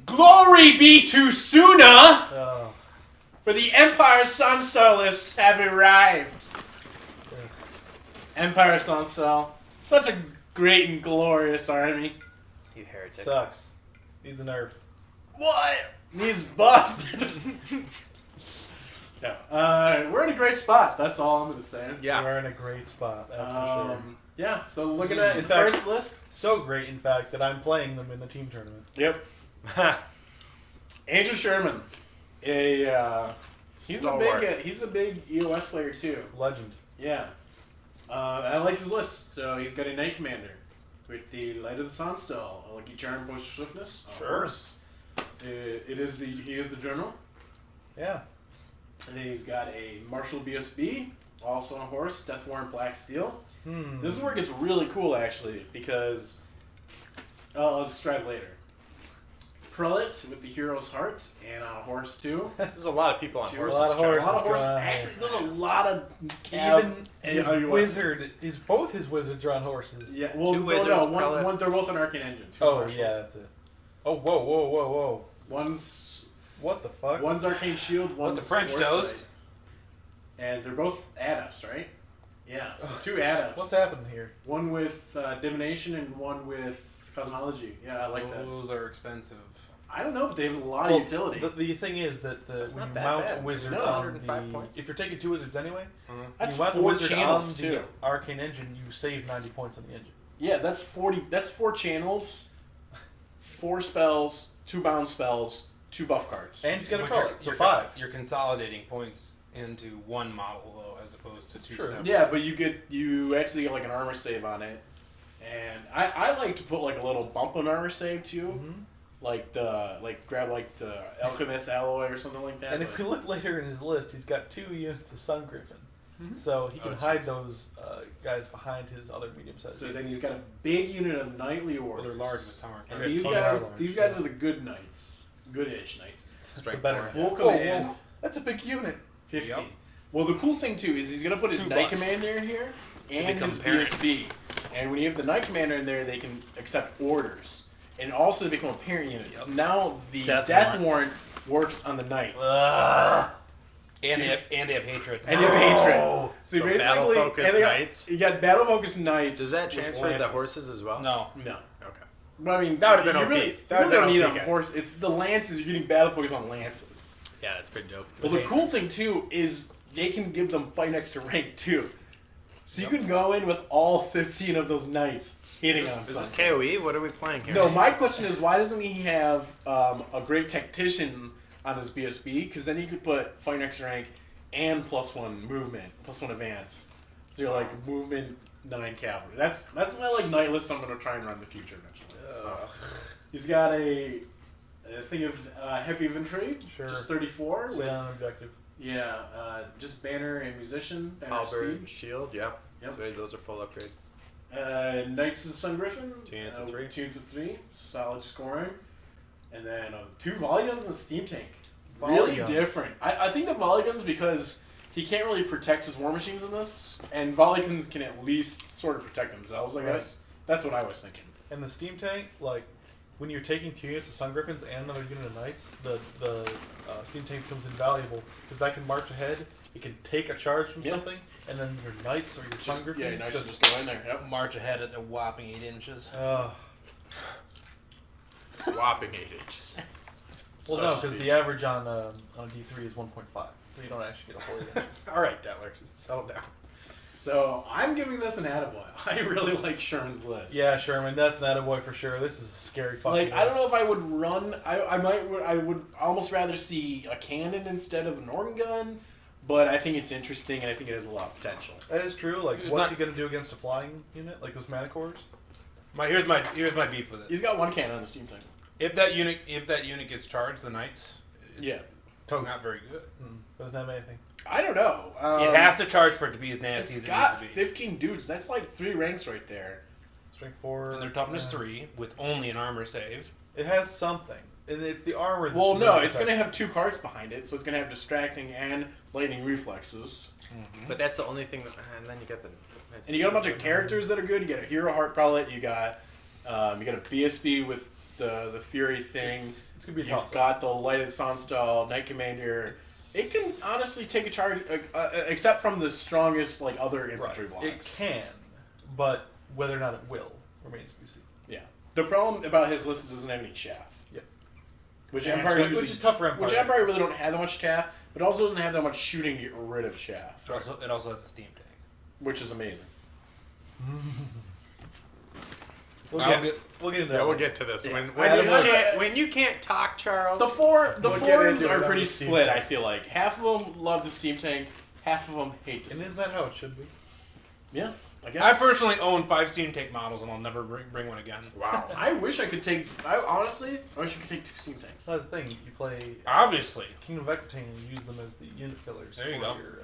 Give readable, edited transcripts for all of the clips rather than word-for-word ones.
Glory be to Suna! Oh. For the Empire Sonnstahlists have arrived. Empire Sonnstahl. Such a great and glorious army. You heretic. Sucks. Needs a nerf. What? Needs buffs. No. We're in a great spot. That's all I'm going to say. Yeah. We're in a great spot, that's for sure. Yeah, so looking at In the fact- first list. So great, in fact, that I'm playing them in the team tournament. Yep. Andrew Sherman. He's a big EOS player too. Legend. Yeah. I like his list. So he's got a Knight Commander with the Light of the Sonnstahl, a Lucky Charm, Post Swiftness. Of course. He is the general. Yeah. And then he's got a Marshal BSB, also on a horse, Death Warrant Black Steel. This is where it gets really cool, actually, because I'll describe later. Prelate with the Hero's Heart and on a horse too. There's a lot of people on horses. A lot of horses. A lot of horses. Right. Actually, there's a lot of Even his USs. wizard, both his wizards are on horses. Yeah, well, Two wizards, one. They're both an Arcane Engine. Two Oh, marshals. yeah, that's it. Oh, whoa. One's What the fuck? One's Arcane Shield. One's the French Foresight. toast. And they're both adepts, right? Yeah. So two adepts. What's happening here? One with divination and one with cosmology. Yeah, I like that. Those are expensive. I don't know, but they have a lot of utility. The thing is that That's when not you that mount bad. a wizard No, on 105 points. if you're taking two wizards anyway, That's you mount the 4 wizard channels on too. the arcane engine, you save 90 points on the engine. Yeah, that's 40. That's 4 channels, 4 spells, 2 bound spells, 2 buff cards. And he's got a But prelate, so 5. You're consolidating points into one model though, as opposed to two true. separate. Yeah, but you actually get like an armor save on it, and I like to put like a little bump on armor save too, grab like the Alchemist Alloy or something like that. And if we look later in his list, he's got 2 units of Sun Griffin. So he can Oh, hide jeez. those guys behind his other medium-sized so units. then he's got a big unit of Knightly Well, Orders. they're large with tower. And 15 these guys are the good knights, goodish knights. Strike better. four. Full Whoa, command. whoa. That's a big unit. 15. Yep. Well, the cool thing too is he's gonna put his 2 Knight bucks. Commander in here and become his parent. BSB. And when you have the Knight Commander in there, they can accept orders, and also they become a parent unit. So now the Death Warrant works on the Knights. And they have hatred. And you have hatred. Oh. So So basically, battle-focused and they got- knights? You got battle focused knights. Does that with transfer to the lances. horses as well? No. No. Okay. But I mean, That would've been you OP. really, That you would've really been don't OP, need a guys. horse. It's the lances. You're getting battle focus on lances. Yeah, that's pretty dope. Well, the cool thing too is they can give them fight next to rank too. So you can go in with all 15 of those knights hitting on Is this something. KOE? What are we playing here? No, my question is why doesn't he have a great tactician on his BSB? Because then he could put fight next to rank and +1 movement, +1 advance. So you're like movement 9 cavalry. That's my like knight list I'm gonna try and run in the future eventually. He's got a thing of heavy infantry, Sure. just 34 with Sound objective. just banner and musician, banner Halberd, speed. shield, yeah. Yep. So those are full upgrade. Knights of the Sun Griffin. 2 units of 3. 2 units of 3. Solid scoring. And then 2 volley guns and a steam tank. Volley Really guns. different. I think the volley guns because he can't really protect his war machines in this, and volley guns can at least sort of protect themselves, I Right. guess. That's what I was thinking. And the steam tank, like, when you're taking 2 units of Sun Griffins and another unit of Knights, the steam tank becomes invaluable because that can march ahead. It can take a charge from Yeah. something, and then your Knights or your Sun Griffin. Yeah, nice to just, just go in there. Yep. March ahead at a whopping 8 inches. Whopping 8 inches. well, Such no, because speed. the average on a D3 is 1.5, so you don't actually get a whole inch. All right, Detler, just settle down. So I'm giving this an attaboy. I really like Sherman's list. Yeah, Sherman, that's an attaboy for sure. This is a scary fucking Like, I don't list. know if I would run. I would almost rather see a cannon instead of an organ gun, but I think it's interesting and I think it has a lot of potential. That is true. Like, It's what's not- he gonna do against a flying unit, like those Manticores? Here's my beef with it. He's got 1 cannon on the steam tank. If that unit gets charged, the Knights, it's Yeah. Toast. not very good. Doesn't have anything. I don't know. It has to charge for it to be as nasty It's as it got needs to be. 15 dudes. That's like 3 ranks right there. Strength 4. And their toughness yeah. 3 with only an armor save. It has something. And it's the armor. That's Well, no, really it's going to effective. have 2 cards behind it, so it's going to have distracting and lightning reflexes. But that's the only thing that. And then you get the. And you got a bunch of characters that are good. You got a Hero Heart Prelate. You got a BSB with the Fury thing. It's gonna be a You've toss. got the Lighted Sonnstahl, Knight Commander. It can honestly take a charge, except from the strongest other infantry It blocks. can, but whether or not it will remains to be seen. Yeah. The problem about his list is it doesn't have any chaff. Yep. Which Yeah, Empire usually, Which is tough for Empire. Which Empire really don't have that much chaff, but also doesn't have that much shooting to get rid of chaff, It also has a steam tank. which is amazing. We'll I'll get into that. Yeah, we'll one. get to this. Yeah. When you can't talk, Charles. The We'll get forums into it are on pretty the steam split. tank. I feel like half of them love the steam tank, half of them hate the And steam. isn't that how it should be? Yeah, I guess. I personally own 5 steam tank models, and I'll never bring one again. Wow. I wish I could take. I wish I could take 2 steam tanks. So that's the thing. You play Obviously, Kingdom of Equitane and use them as the unit fillers. There you for go. Your,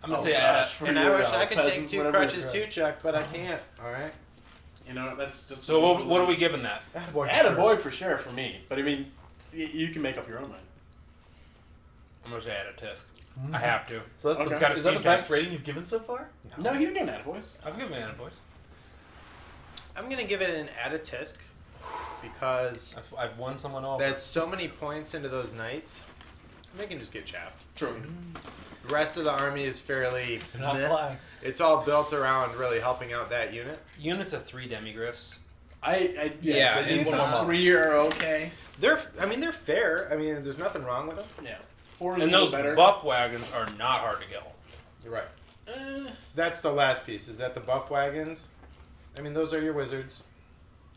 I'm gonna Oh, say gosh, for And I your, wish I could take peasants, 2 whatever. crutches too, Chuck, but I can't. All right. You know, that's just. So what are we giving that? Attaboy. Add a boy for sure for me, but I mean, you can make up your own mind. I'm gonna say add a tisk. I have to. So that's Okay. It's got a is that the steam tank. best rating you've given so far? No, he's getting that boys. I've given it a voice. I'm gonna give it an Adatisk because I've won someone over. that's so many points into those knights. They can just get chapped. True. The rest of the army is fairly. You're not meh. flying. It's all built around really helping out that unit. Units of 3 demigriffs. Yeah, they need it's one a more. 3 are okay. They're fair. I mean, there's nothing wrong with them. Yeah, 4 is And a little those better. buff wagons are not hard to kill. You're right. Uh, That's the last piece. Is that the buff wagons? I mean, those are your wizards.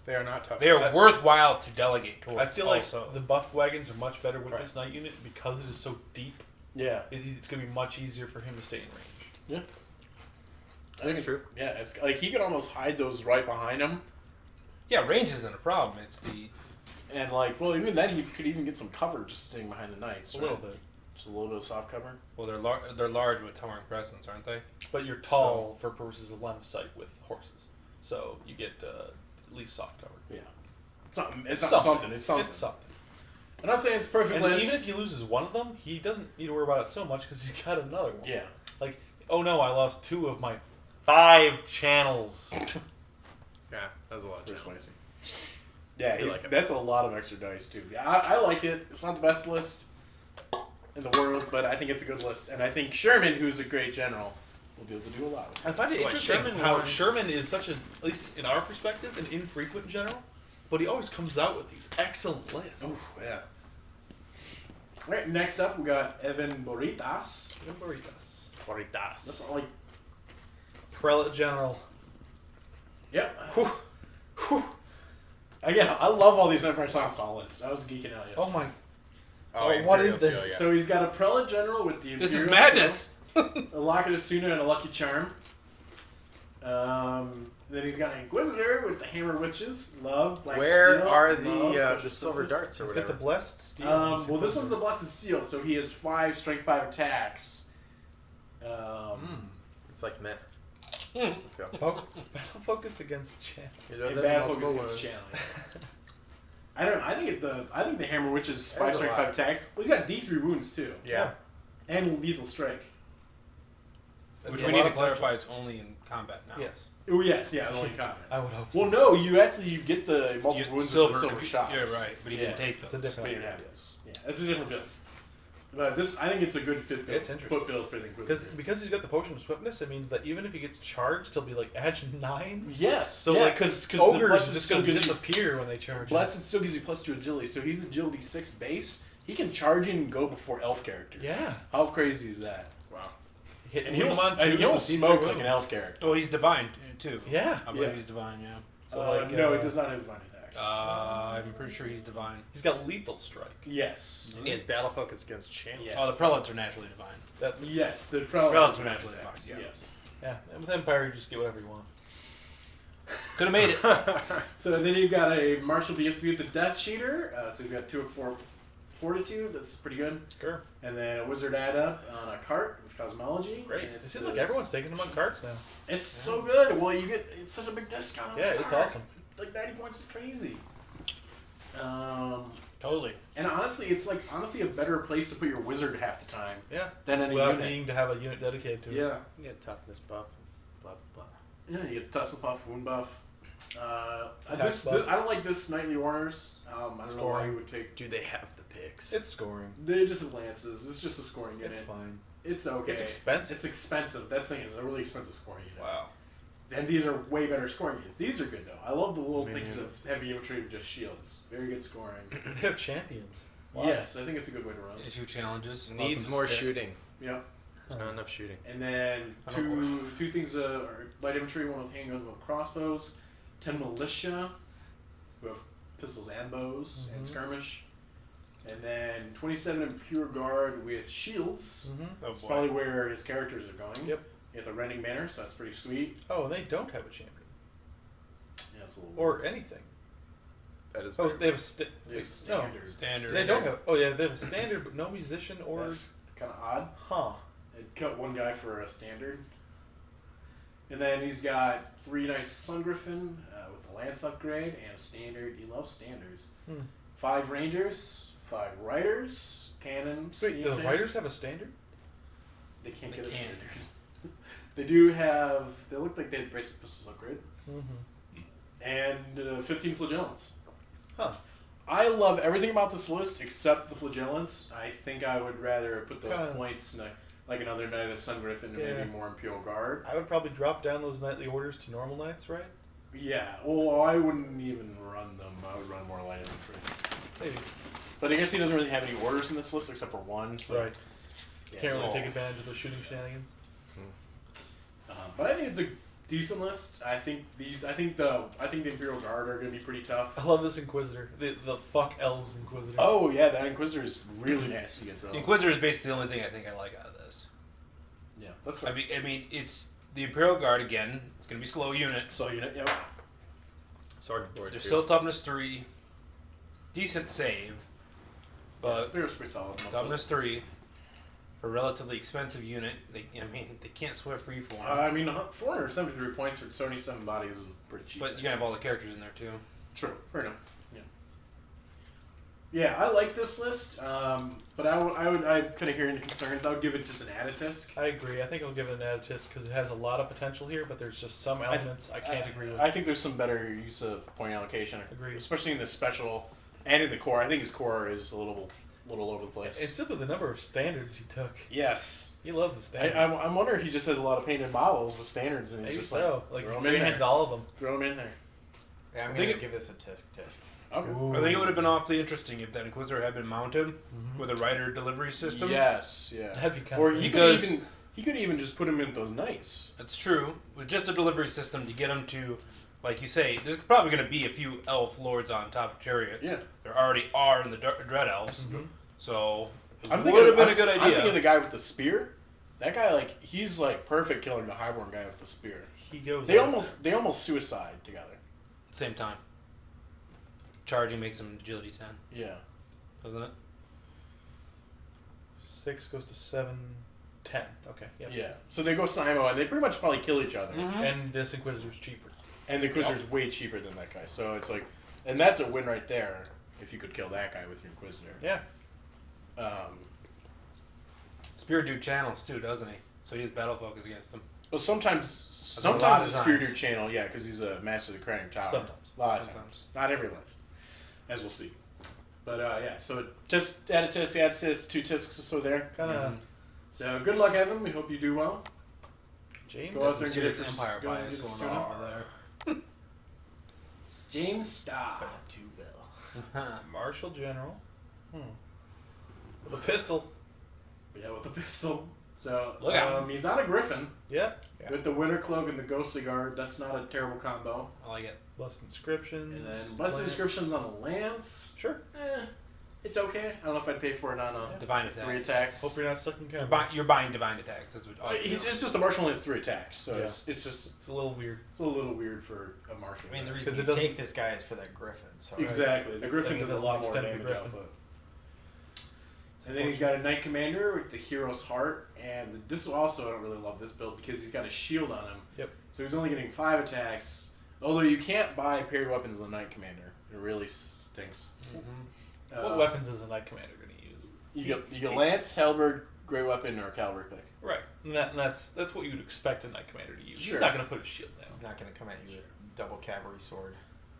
They are not tough. They are worthwhile to delegate towards. I feel like also. the buff wagons are much better with Right. this knight unit because it is so deep. yeah, It's going to be much easier for him to stay in range. I think That's it's true. Yeah, it's like he could almost hide those right behind him, Yeah, range isn't a problem. It's the and even then he could even get some cover just sitting behind the knights. A right? little bit. Just a little bit of soft cover. well, they're large with towering presence, aren't they? But you're tall for purposes of line of sight with horses. So you get at least soft cover. Yeah, it's not something. It's something. It's something. I'm not saying it's perfect And list. even if he loses one of them, he doesn't need to worry about it so much because he's got another one. Yeah. Like, oh no, I lost 2 of my 5 channels. Yeah, that's a lot. Pretty Of spicy. Yeah, I like it. that's a lot of extra dice too. Yeah, I like it. It's not the best list in the world, but I think it's a good list, and I think Sherman, who's a great general, will be able to do a lot with it. I find it So, interesting Sherman how won. Sherman is such a, at least in our perspective, an infrequent general, but he always comes out with these excellent lists. Oof, yeah. All right, next up we got Evan Boritas. Boritas. Boritas. That's all like. Prelate General. Yep. Whew. Again, I love all these Empire Sonnstahl lists. I was geeking out yesterday. Oh my. Oh, what Imperial is this? Seal, yeah. So he's got a Prelate General with the This is Imperial madness. Seal, a Locket of Suna, and a Lucky Charm. Then he's got an Inquisitor with the Hammer Witches, Love, Black Where Steel. are Love, the Precious silver Silvers. darts or He's got whatever? the Blessed Steel. Well, this one's the Blessed Steel, so he has 5 Strength 5 attacks. It's like meh. Battle Focus against Chan. He does And have Bad multiple Focus against wounds. channeling. I don't know. I think the Hammer Witches 5 There's a Strength lot. 5 attacks. Well, he's got D3 wounds too, Yeah. and Lethal Strike. That's Which a we lot need to of clarify is only in combat now. Yes. Oh yes, yeah, only combat. I would hope so. Well, no, you get the You, multiple wounds silver, with the silver shots. Yeah, right. But he didn't take It's those. a different Yeah, it's a different build. But this, I think it's a good fit build. It's interesting. Foot build for the Inquisitor. Because he's got the Potion of Swiftness, it means that even if he gets charged, he'll be like Edge 9. Yes. So yeah, like, because ogres just gonna disappear when they charge. Blessed still gives you +2 agility, so he's agility 6 base. He can charge in and go before elf characters. Yeah. How crazy is that? Wow. Hit And him he'll, on twos he'll with D3 smoke like an wounds. elf character. Oh, he's divine too. Yeah. I believe Yeah. he's divine. Yeah. So No, he does not have divine attacks. I'm pretty sure he's divine. He's got Lethal Strike. Yes. He has battle focus against channels. Yes. Oh, the prelates are naturally divine. That's Yes, the Prelates prelates are naturally attacks. divine, yeah. Yes. yeah. And with Empire, you just get whatever you want. Could have made it. So then you've got a Martial BSB with the Death Cheater. So he's got 2 of 4 Fortitude. That's pretty good. Sure. And then a Wizard Ada on a cart with Cosmology. Great. And It it's seems like everyone's taking them on carts now. It's so good. Well, it's such a big discount on Yeah, the it's cart. awesome. Like 90 points is crazy. Totally. And honestly, it's a better place to put your wizard half the time Yeah. than any Without unit. needing to have a unit dedicated to it. Yeah. You get toughness buff. Blah blah blah. Yeah, you get tussle buff, wound buff. I don't like this Knightly Orders. I don't know why you would take. Do they have the picks? It's scoring. They just have lances. It's just a scoring unit. It's fine. It's okay. It's expensive. It's expensive. That's the thing. It's a really expensive scoring unit. Wow. And these are way better scoring units. These are good though. I love the little things of heavy infantry with just shields. Very good scoring. They have champions. Wow. Yes, I think it's a good way to run. Issue challenges. Needs more shooting. Yeah. There's not enough shooting. And then two things are light infantry, one with handguns, one with crossbows. 10 militia, who have pistols and bows and skirmish. And then 27 Imperial Guard with shields. Mm-hmm. That's probably where his characters are going. Yep. You have the Rending Banner, so that's pretty sweet. Oh, and they don't have a champion. Yeah, that's a little Or anything. That is. Oh, Very they have They have standard. Standard. They don't have. Oh yeah, they have a standard, but no musician or. That's kind of odd. Huh. They'd cut one guy for a standard. And then he's got 3 Knights Sun Griffin with a Lance upgrade and a standard. He loves standards. 5 Rangers, 5 Riders, cannons. Wait, the Riders have a standard? They can't They get a can't. standard. They do have. They look like they had Bracelet Pistols upgrade. And 15 Flagellants. Huh. I love everything about this list except the Flagellants. I think I would rather put those Kinda. points in like another Knight of the Sun Griffin and Yeah. maybe more Imperial Guard. I would probably drop down those Knightly Orders to normal Knights, right? Yeah, well, I wouldn't even run them. I would run more light infantry. Maybe. But I guess he doesn't really have any orders in this list except for one. So. Right. Yeah, Can't really no. take advantage of the shooting shenanigans. But I think it's a decent list. I think the Imperial Guard are going to be pretty tough. I love this Inquisitor. The fuck elves Inquisitor. Oh yeah, that Inquisitor is really nasty against them. Inquisitor is basically the only thing I think I like out of this. Yeah, that's fine. I mean, it's the Imperial Guard again. It's gonna be slow unit. So unit, yep. Sergeant Board. They're too. still toughness 3, decent save, but They're pretty solid. toughness 3 for a relatively expensive unit. They can't swift freeform. I mean, 473 points for 77 bodies is pretty cheap. But you're gonna have all the characters in there too. True, fair enough. Yeah. Yeah, I like this list, but I kind of hearing the concerns. I would give it just an Aditisk. I agree. I think I'll give it an Aditus because it has a lot of potential here, but there's just some elements I can't agree with. I think there's some better use of point allocation. Agreed. Especially in the special and in the core. I think his core is a little over the place. It's simply the number of standards he took. Yes. He loves the standards. I'm wondering if he just has a lot of painted models with standards and he's Maybe just so. Like throw 'em in free-handed there. all of them. Throw them in there. Yeah, I'm I going think to give this a tisk. Okay. Ooh. I think it would have been awfully interesting if that Inquisitor had been mounted with a rider delivery system. Yes, yeah. That'd be kind Or of he Because- could even just put him in those knights. That's true. With just a delivery system to get them to, like you say, there's probably going to be a few elf lords on top of chariots. Yeah. There already are in the Dread Elves. So it I'm would have been a I'm- good I'm thinking idea. the guy with the spear. That guy, he's perfect killing the highborn guy with the spear. he goes. They out almost suicide together. Same time. Charging makes him agility 10, Yeah. doesn't it? there. 6 goes to 7, 10. Okay. Yep. Yeah. So they go Simo and they pretty much probably kill each other. And this Inquisitor's cheaper. And the Inquisitor's way cheaper than that guy. So it's and that's a win right there if you could kill that guy with your Inquisitor. Yeah. Spear do channels too, doesn't he? So he has battle focus against him. Well, a sometimes lot the of Spear times. do channel, yeah, because he's a master of the Cranium Tower. Sometimes. A lot of Sometimes. times. Not every list, as we'll see. But yeah, so just add a tisk, 2 tisks or so there. Kind of So good luck, Evan. We hope you do well. James. Go out there and get it Serious for Empire go and bias get it for going on Sona. over there. James Starr. Marshal General. With a pistol. Yeah, with a pistol. So Look out. he's on a Griffin Yeah. with the Winter Cloak and the Ghostly Guard. That's not a terrible combo. I like it. Blessed Inscriptions. And then Blessed Lance. Inscriptions on a Lance. Sure. It's okay. I don't know if I'd pay for it on a Divine 3 attacks. attacks. Hope you're not stuck in You're, combat. you're buying divine attacks. That's what. It's just a Marshal only has 3 attacks, so Yeah. it's just It's a little weird. it's a little weird for a Marshal. I mean, the 'Cause reason it you doesn't- take this guy is for that Griffin. So exactly. The That's Griffin the thing, does it a doesn't lot more extend the damage Griffin. output. And then he's got a Knight Commander with the Hero's Heart, and this also I don't really love this build because he's got a shield on him. Yep. So he's only getting 5 attacks. Although you can't buy paired weapons as a Knight Commander. It really stinks. What weapons is a Knight Commander going to use? You get Lance, Halberd, Great Weapon, or Cavalry Pick. Right. And that's what you would expect a Knight Commander to use. Sure. He's not going to put a shield down. he's not going to come at you with double cavalry sword.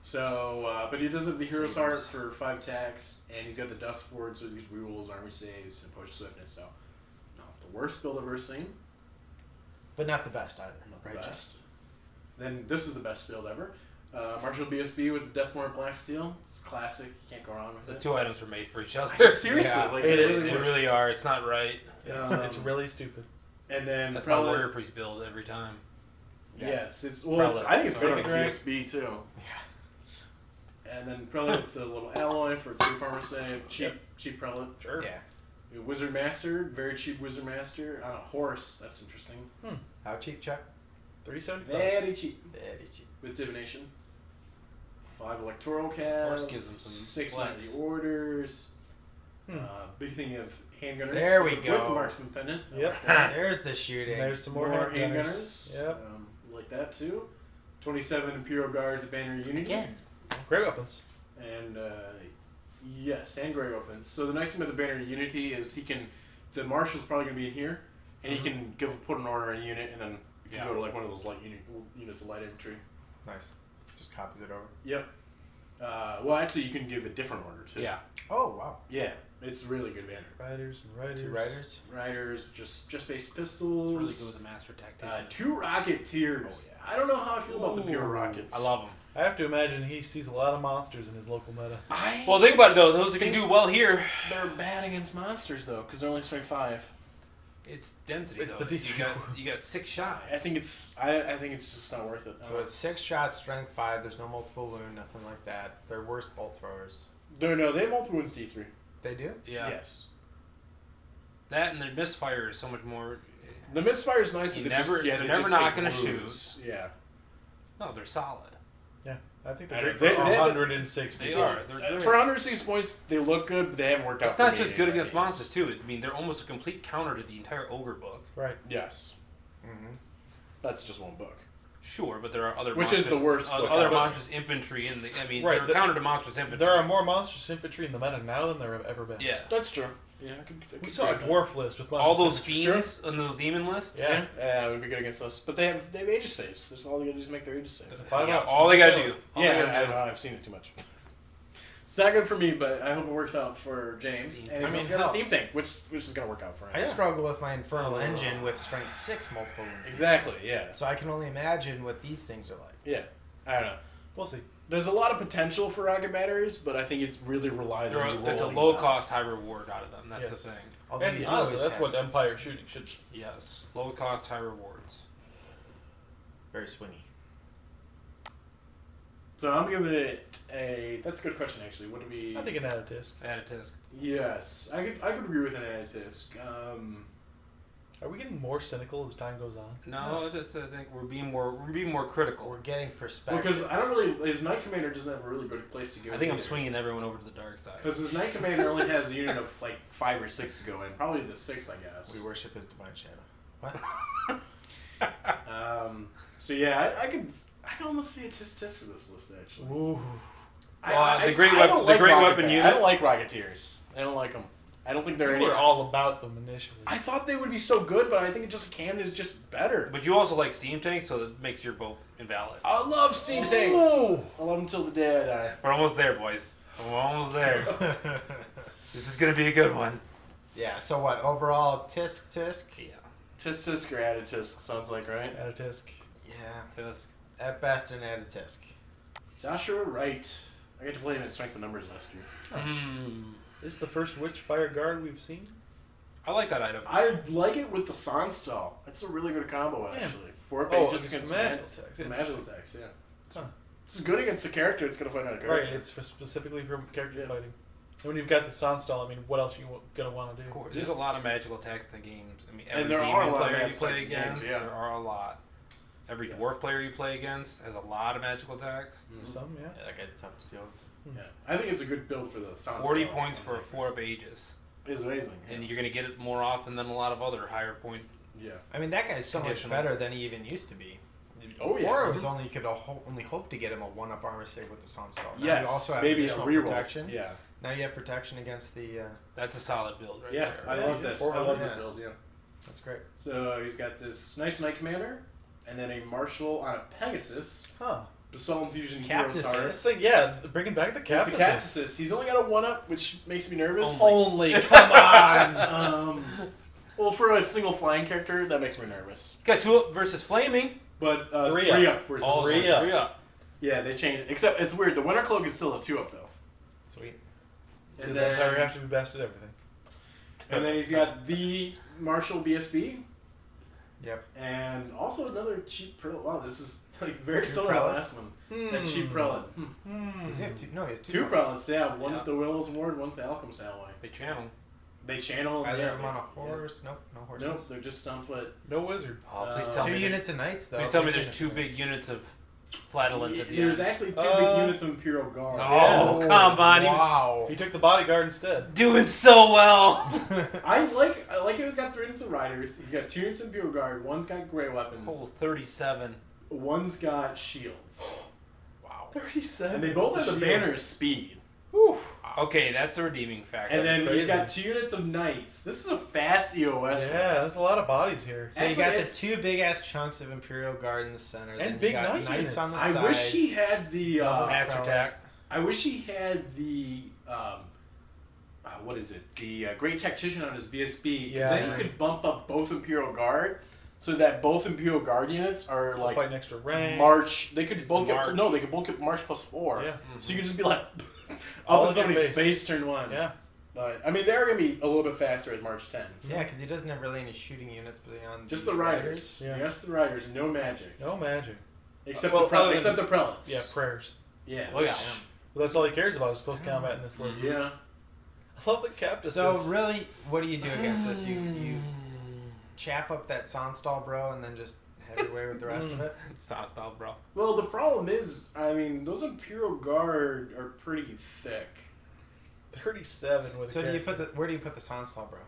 So, but he does have the Hero's Heart Sabers. for 5 attacks, and he's got the Dust Forward, so he gets rerolls, army saves, and push swiftness. So, not the worst build I've ever seen. But not the best either. Not the right, best. Then this is the best build ever. Martial BSB with the Deathmore Black Steel. It's classic. You can't go wrong with The it. 2 items are made for each other. Seriously, Yeah. like It they is. really They were. really are. It's not right. It's really stupid. And then That's my Prelate- warrior priest build every time. Yes, it's Prelate. I think it's good on the Second rank. BSB too. Yeah. And then Prelate with the little alloy for 2 armor save. Cheap Prelate. Sure. Yeah. Wizard Master, very cheap Wizard Master on a horse. That's interesting. How cheap, Chuck? 375. Very cheap Very cheap. with divination. 5 electoral calves. Horse gives them some 6 flex. nightly orders. Hmm. Big thing of handgunners. There we with go. the marksman pendant. I Yep. like that. There's the shooting. There's some More more handgunners. Yep. Like that too. 27 Imperial Guard, the Banner Unity. Again. Great weapons. And yes, and Grey Opens. So the nice thing about the Banner Unity is the Marshal's probably going to be in here, and he can put an order in a unit, and then you can go to like one of those light units of light infantry. Nice. Just copies it over. Yep. Well, actually, you can give a different order too. Yeah. Oh, wow. Yeah, it's a really good banner. Riders and riders. 2 riders. Riders, just base It's pistols. really good with the master tactician. 2 Rocketeers. Oh, yeah. I don't know how I feel about the Pure Ooh. Rockets. I love them. I have to imagine he sees a lot of monsters in his local meta. Well, think about it though. Those that can do well here, They're bad against monsters though, because they're only strength 5. it's density. It's though. the you got 6 shots. I think it's just not worth it. So it's 6 shots, strength 5. There's no multiple wound, nothing like that. They're worse bolt throwers. No, they have multiple wounds D3. They do? Yeah. Yes. That and their misfire is so much more. The misfire is nice. You they never- just, yeah, they're they never just not take gonna wounds. Yeah. No, they're solid. Yeah, I think I they're don't- great for they have- 160. They are. They're great. For 106 points, they look good, but they haven't worked out. It's for not me just in good my against games. monsters too. I mean, they're almost a complete counter to the entire ogre book. Right. Yes, Mm-hmm. that's just one book. Sure, but there are other Which is monstrous, the worst book other ever. monstrous infantry in the. I mean, Right, they're counter to monstrous infantry. There are more monstrous infantry in the meta now than there have ever been. Yeah. That's true. Yeah, I We could saw a grab that. dwarf list with monstrous All those infantry. fiends on those demon lists. Yeah. Yeah, it would be good against us. But they have Aegis saves. That's all they gotta do is make their Aegis saves. It's a 5 Yeah, up. all they gotta do. All they Yeah, gotta do. I've seen it too much. It's not good for me, but I hope it works out for James. And he's got a hell. Steam Tank, which is gonna work out for him. I struggle with my Infernal Engine with strength 6 multiple wounds. Exactly. Yeah. So I can only imagine what these things are like. Yeah. I don't know. We'll see. There's a lot of potential for rocket batteries, but I think it really relies on you It's a rolling low well. cost, high reward out of them. That's Yes. the thing. Although And you do honestly, always that's have what some- Empire shooting should be. Yes, low cost, high rewards. Very swingy. So I'm giving it a. That's a good question, actually. What do we? I think an Adatisk. Add a tisk. Yes, I could agree with an Adatisk. Are we getting more cynical as time goes on? No, I think we're being more critical. We're getting Well, perspective. because I don't really. His Knight Commander doesn't have a really good place to go. I think I'm either. swinging everyone over to the dark side. Because his Knight Commander only has a unit of like 5 or 6 to go in. Probably the 6, I guess. We worship his divine shadow. What? So yeah, I can almost see a tisk for this list actually. Ooh. The great I don't the great Rocket weapon Band. unit. I don't like Rocketeers. I don't like them. I don't think they're We any. were all about them initially. I thought they would be so good, but I think Cannon is just better. But you also like steam tanks, so that makes your vote invalid. I love steam tanks. Ooh. I love them till the day I die. We're almost there, boys. We're almost there. This is gonna be a good one. Yeah, so what? Overall, tisk. Yeah. Tisk or added tisk sounds like, right? Adatisk. Yeah. Tisk. At best, an added tisk. Joshua Wright. I got to play him at Strength of Numbers last year. This is the first Witchfire Guard we've seen. I like that item. I like it with the Sonnstahl. That's a really good combo, actually. 4 Oh, pages against against magical attacks. Yeah. magical attacks, yeah. Huh. It's good against the character. It's going to fight out a character. Right, it's for specifically for character Yeah. fighting. And when you've got the Sonnstahl, I mean, what else are you gonna want to do? Of course, there's a lot of magical attacks in the games. I mean, And every there are a demon lot of player you magical play attacks in games, against, yeah. there are a lot. Every Yeah. dwarf player you play against has a lot of magical attacks. Some, yeah. Yeah, that guy's tough to deal with. Yeah. I think it's a good build for the Sonnstahl. 40 points for a 4-up Aegis. Is amazing. And you're going to get it more often than a lot of other higher point. Yeah. I mean, that guy's so much Conditional. better than he even used to be. Oh, yeah. Before it was only you could only hope to get him a 1-up armor save with the Sonnstahl. Now Yes. you also have maybe a additional reroll. protection. Yeah. Now you have protection against the. That's a solid build right Yeah. there. I Yeah, love he this. does. I love this Yeah. build. Yeah. That's great. So he's got this nice Knight Commander, and then a Marshal on a Pegasus. Huh. Assault and Fusion Captus Hero Star. is- Yeah, bringing back the It's Captain. a Captain Assist. He's only got a 1-up, which makes me nervous. Only, come on. Well, for a single flying character, that makes me nervous. Got 2-up versus Flaming. But 3 3-up versus Oh, 3-up. 3-up. Yeah, they changed. Except it's weird. The Winter Cloak is still a 2-up though. Sweet. And The Empire then, have to be best at everything. and then he's got the Marshall BSB, Yep. and also another cheap prelate. Wow, this is like very Two similar to the prelates? last one. That cheap prelate. Does he have two? No, he has Two prelates, yeah. One Yeah. with the Willows Ward, one with the Alchemist Alloy. They channel. They channel. Either yeah, of them on a yeah. horse? Nope, no horses. Nope, they're just on foot. No wizard. Oh, please Uh, tell Two me. units of knights, though. Please tell me Big there's units 2 of big knights. units of flatulence at the There's end. actually 2 big units of Imperial Guard. Oh, come on. He was Wow. He took the bodyguard instead. doing so well. I like he's got 3 units of riders. He's got 2 units of Imperial Guard. One's got gray weapons. Oh, 37. One's got shields. Wow. 37. And they both have the Shields. banner speed. Whew. Okay, that's a redeeming factor. And then crazy. he's got 2 units of knights. This is a fast EOS Yeah, list. that's a lot of bodies here. So you Actually, got the it's- 2 big ass chunks of Imperial Guard in the center, then big you got knight knights units. on the I sides. wish he had the. Master Prelate. attack. I wish he had the. What is it? The Great Tactician on his BSB. Because then Yeah. you could bump up both Imperial Guard, so that both Imperial Guard units are like Fight an extra rank. March. They could It's both the get March. no. They could both get March +4. Yeah. So you could just be like All up in in their somebody's face. face turn 1. Yeah. But I mean, they're gonna be a little bit faster at March 10. Yeah, because he doesn't have really any shooting units beyond Just the riders. Yeah. Just the riders. No magic. No magic. Except Well, other than- except the prelates. Yeah, prayers. Yeah. Look at which- him. Well, that's all he cares about is close combat in this list. Yeah. I love the Captain. So really, what do you do against this? You chaff up that Sonnstahl, bro, and then just have your way with the rest of it? Sonnstahl, bro. Well, the problem is, I mean, those Imperial Guard are pretty thick. 37 with. So a do you character. where do you put the Sonnstahl, bro?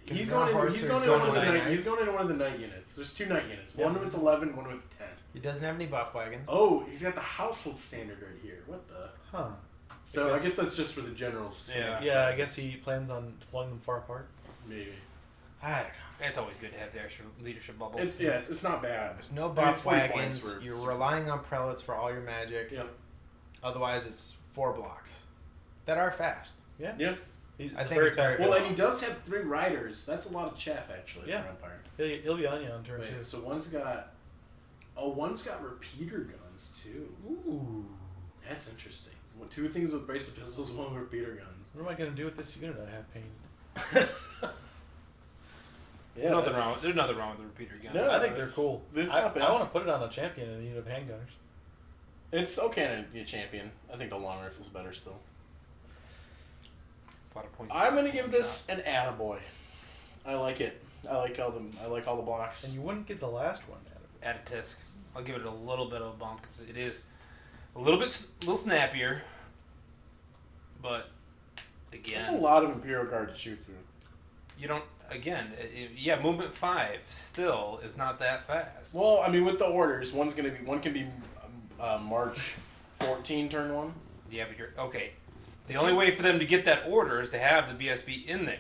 He's He's going on a in. horse He's or going he's in going one of the with knights. knights? He's going in one of the knight units. There's 2 knight units. Yeah. One with 11, one with 10. He doesn't have any buff wagons. Oh, he's got the household standard right here. What the? Huh. So I guess that's just for the generals. Yeah. Yeah, I guess he plans on deploying them far apart. Maybe. I don't know. It's always good to have the extra leadership bubble. It's not bad. There's no I mean, buff it's 40 points wagons. for You're 6. relying on prelates for all your magic. Yep. Otherwise, it's 4 blocks that are fast. Yeah. He's I a think it's very fast good. Well, guy. and he does have 3 riders. That's a lot of chaff actually Yeah. for Empire. He'll be on you on turn 2. Wait, so one's got repeater guns too. Ooh. That's interesting. Well, 2 things with brace of pistols, 1 with repeater guns. What am I going to do with this unit I have painted? Yeah, There's nothing wrong with the repeater guns. No, I think they're that's- cool. this is I not bad. want to put it on a champion and a unit of handgunners. It's okay to be a champion. I think the long rifle's better still. It's a lot of points. I'm gonna give this an attaboy. I like it. I like all the blocks. And you wouldn't get the last one out of it. Add a tisk. I'll give it a little bit of a bump because it is a little snappier. But again, That's a lot of Imperial Guard to shoot through. you don't. Again, movement 5 still is not that fast. Well, I mean, with the orders, one can be March 14 turn 1. Yeah, but you're okay. The only way for them to get that order is to have the BSB in there.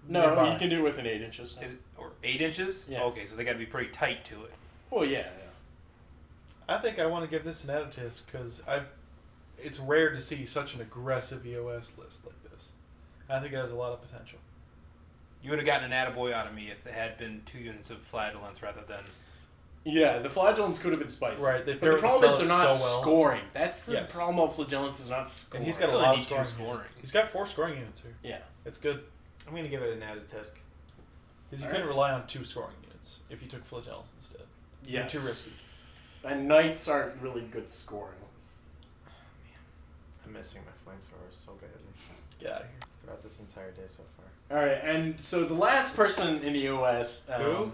No, Nearby. you can do it within 8 inches. Is it, or 8 inches? Yeah. Okay, so they got to be pretty tight to it. Well, yeah. I think I want to give this an Editus because it's rare to see such an aggressive EOS list like this. I think it has a lot of potential. You would have gotten an attaboy out of me if it had been 2 units of flatulence rather than. Yeah, the flagellants could have been spicy. Right, they But pair the with the problem is they're not prelates so well. scoring. That's the Yes. problem of flagellants is not scoring. And he's got a Really lot need of 2 scoring. scoring. He's got 4 scoring units here. Yeah. It's good. I'm going to give it an added tisk. Because you All couldn't right. rely on 2 scoring units if you took flagellants instead. Yes. Too risky. And knights aren't really good scoring. I'm missing my flamethrowers so badly Get out of here. throughout this entire day so far. All right, and so the last person in the OS, Who?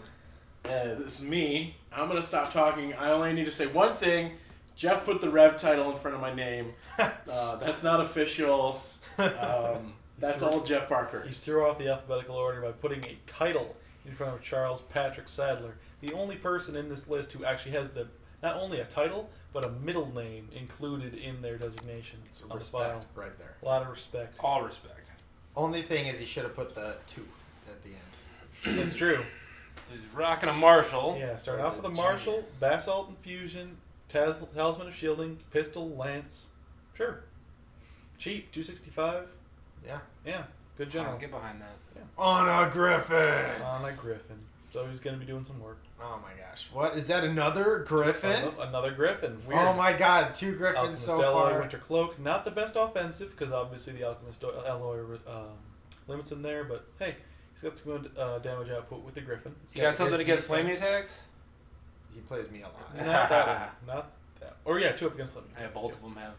this is me. I'm gonna stop talking. I only need to say one thing. Jeff put the Rev title in front of my name. That's not official. That's all Jeff Parker. He threw off the alphabetical order by putting a title in front of Charles Patrick Sadler, the only person in this list who actually has not only a title, but a middle name included in their designation It's on the file. respect right there. A lot of respect. All respect. Only thing is he should have put the 2 at the end. That's true. So he's rocking a Marshall. Yeah, start off with a Marshall, Basalt Infusion, Talisman of Shielding, Pistol, Lance. Sure. Cheap, 265. Yeah. Yeah, good general. I'll get behind that. On a Griffin. On a Griffin. So he's going to be doing some work. Oh my gosh. What? Is that another Griffin? Another Griffin. Weird. Oh my god. 2 Griffins Alchemist so Alloy, far. Winter Cloak. Not the best offensive because obviously the Alchemist Alloy limits him there, but hey, he's got some good damage output with the Griffin. You got something against flaming attacks? He plays me a lot. Not that one. Not that. Or yeah, 2 up against Flaming. Yeah, both of them have.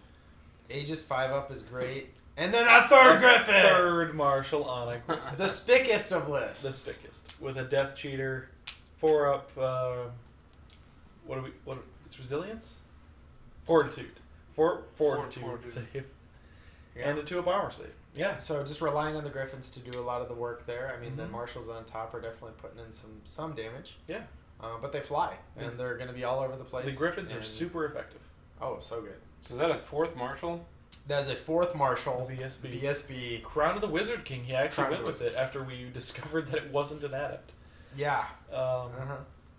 Aegis 5 up is great. And then a third Griffin! Third Marshal on a Griffin. The spickest of lists. The spickest. With a Death Cheater, 4 up, it's Resilience? Fortitude. Fortitude save. Yeah. And a 2 up armor save. Yeah, so just relying on the Griffins to do a lot of the work there. I mean, the Mhm. Marshals on top are definitely putting in some damage. Yeah. But they fly, and they're going to be all over the place. The Griffins are and- super effective. Oh, so good. So is that a 4th Marshal? That is a 4th Marshal. VSB. BSB. Crown of the Wizard King. He actually Crown of went the with it after we discovered that it wasn't an adept. Yeah. Um,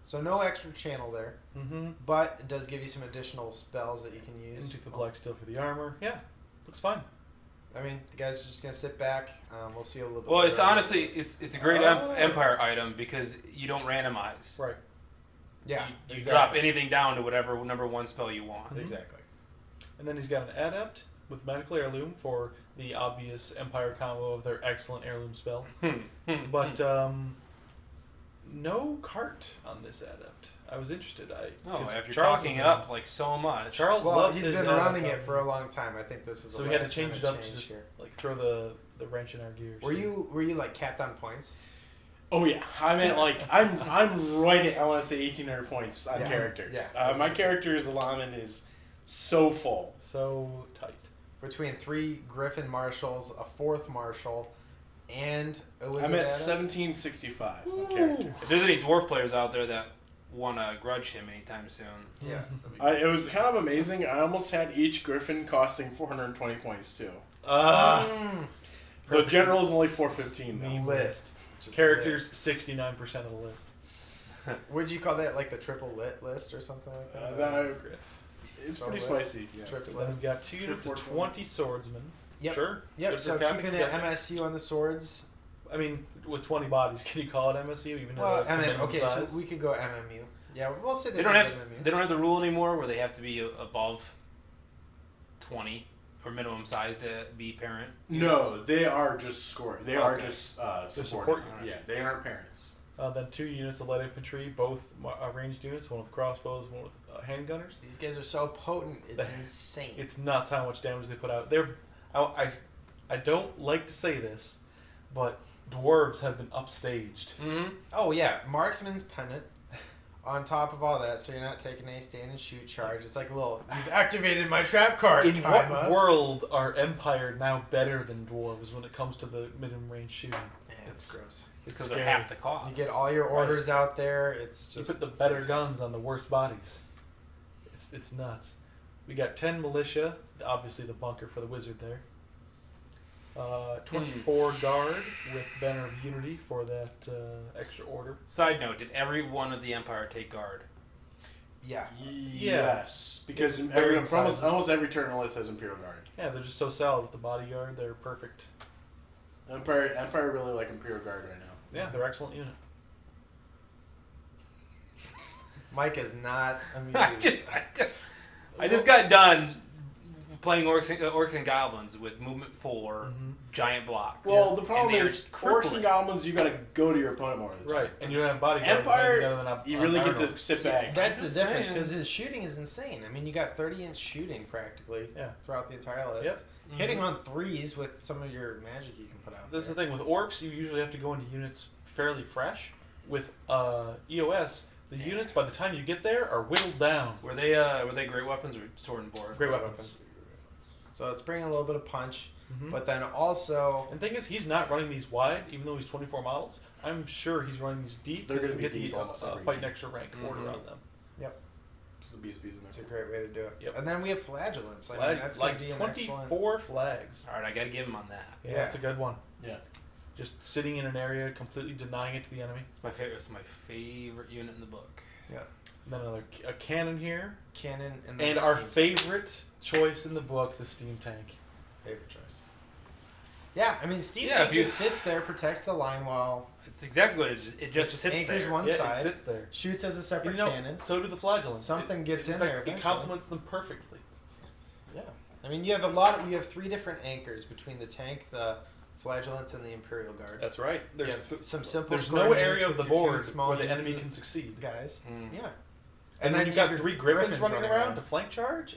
So no extra channel there, mm-hmm. but it does give you some additional spells that you can use. And took the black steel for the armor. Yeah, looks fine. I mean, the guys are just going to sit back. We'll see a little bit. Well, it's later on honestly this. it's a great Oh. Empire item because you don't randomize. Right. Yeah, You exactly. drop anything down to whatever number 1 spell you want. Mhm. Exactly. And then he's got an adept with Magical Heirloom for the obvious Empire combo of their excellent heirloom spell. But no cart on this adept. I was interested. No, 'cause after Charles talking has it up been- like so much. Charles Well, loves he's his been adept running it on- for a long time. I think this was So the we had to last change it minute up to change just here. like throw the wrench in our gears. Were you like capped on points? Oh yeah, I mean like I'm right at I want to say 1,800 points on Yeah. characters. Yeah. My character's allotment is so full. so tight? Between 3 Griffin Marshals, a 4th Marshal, and a Wizard I'm at adept? 1765 on character. If there's any dwarf players out there that want to grudge him anytime soon, Yeah. It was kind of amazing. I almost had each Griffin costing 420 points too. The general is only 415 though. Meme Lit. list. Just Characters 69% of the list. lit. Would you call that like the triple lit list or something like that? It's So pretty lit. spicy. Yeah. Triple So then we've got 2 True units of 420. 20 swordsmen. Yep. Sure. Yep, Good so for capping keeping it damage. MSU on the swords. I mean, with 20 bodies, can you call it MSU even though Well, that's the minimum okay, size? so we could go MMU. Yeah, we'll say they this don't is have MMU. they don't have the rule anymore where they have to be above 20 or minimum size to be parent. No, they are just scoring. They are Okay. just support supporting. units. Yeah, they aren't parents. Then 2 units of light infantry, both ranged units, one with crossbows, one with handgunners. These guys are so potent, it's They- insane. It's nuts how much damage they put out. I don't like to say this, but dwarves have been upstaged. Mm-hmm. Oh yeah, Marksman's Pennant. On top of all that, so you're not taking a stand and shoot charge. It's like a little, you've activated my trap card, In what Kaiba. world are Empire now better than dwarves when it comes to the minimum range shooting? Yeah, it's gross. It's because scary. they're half the cost. You get all your orders out there, it's You just... put the better fantastic. guns on the worst bodies. It's nuts. We got 10 militia, obviously the bunker for the wizard there. 24 guard with Banner of Unity for that extra order. Side note: did every one of the Empire take guard? Yeah. Yes, because It's every, varying sizes. almost every turn list has Imperial Guard. Yeah, they're just so solid with the bodyguard. They're perfect. Empire really like Imperial Guard right now. Yeah, they're excellent unit. Mike is not amused. I just got done playing Orcs and Goblins with movement 4, Mhm. giant blocks. Well, the And problem they are is Orcs crippling. and Goblins. You got to go to your opponent more of the time. Right, and you don't have bodyguard. Empire, you really get to sit back. That's the just difference, saying. because his shooting is insane. I mean, you got 30-inch shooting practically Yeah. throughout the entire list. Yep. Hitting on 3s with some of your magic you can put out That's the there. thing with orcs. You usually have to go into units fairly fresh. With EOS, the units by the time you get there are whittled down. Were they great weapons or sword and board? Great weapons. So it's bringing a little bit of punch, Mhm. but then also... And the thing is, he's not running these wide, even though he's 24 models. I'm sure he's running these deep. They're because gonna you be get deep the almost every fight game. next to rank order Mhm. on them. It's the BSBs in It's a there. great way to do it. Yep. And then we have flagellants. I mean, Flag, that's going like to be an excellent... 24 flags. All right, I got to give him on that. Yeah, Yeah. that's a good one. Yeah. Just sitting in an area, completely denying it to the enemy. It's my favorite. It's my favorite unit in the book. Yeah. And then a cannon here. Cannon and then And the our steam favorite choice in the book, the steam tank. favorite choice. Yeah, I mean, steam Yeah, tank if you- just sits there, protects the line while It's exactly what it just sits anchors there. one Yeah, side, it sits there. shoots as a separate You know, cannon. so do the flagellants. Something gets in fact, there It eventually. complements them perfectly. Yeah, I mean, you have three different anchors between the tank, the flagellants, and the Imperial Guard. That's right. You There's have some simple. there's square no units area of with the your two board small where the units enemy of can succeed. guys. Mm. Yeah, And then then you've you got have 3 your griffins griffins running running around around. to flank charge.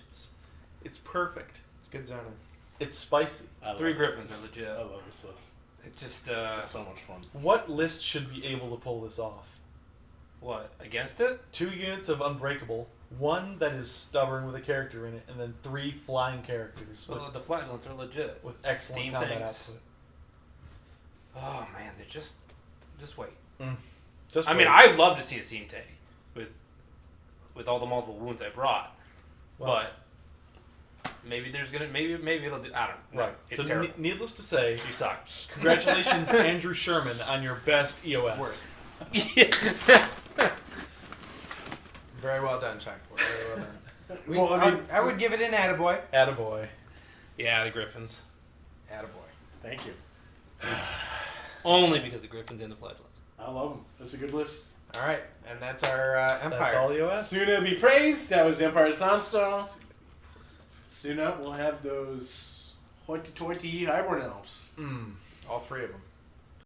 It's perfect. it's good zoning. It's spicy. I love 3 it. griffins are legit. I love this list. It's just It's so much fun. What list should be able to pull this off? what against it? 2 units of Unbreakable, 1 that is stubborn with a character in it, and then 3 flying characters with, Well, the flagellants are legit. with excellent steam combat tanks. output. Oh man, they're just wait. Just I mean, wait. I'd love to see a steam tank with all the multiple wounds I brought, Well, but maybe maybe it'll do. I don't know. right. It's So terrible. needless to say, You suck. congratulations, Andrew Sherman, on your best EOS. Yeah. Very well done, Chuck. Very well done. Well, I mean, I would give it an attaboy. Attaboy. Yeah, the Griffins. Attaboy. Thank you. Only because the Griffins and the flagellants. I love them. That's a good list. All right, and that's our Empire. That's all EOS. Soon be praised. That was the Empire of Sonnstahl. Soon up, we'll have those hoity-toity hybrid elves. All 3 of them.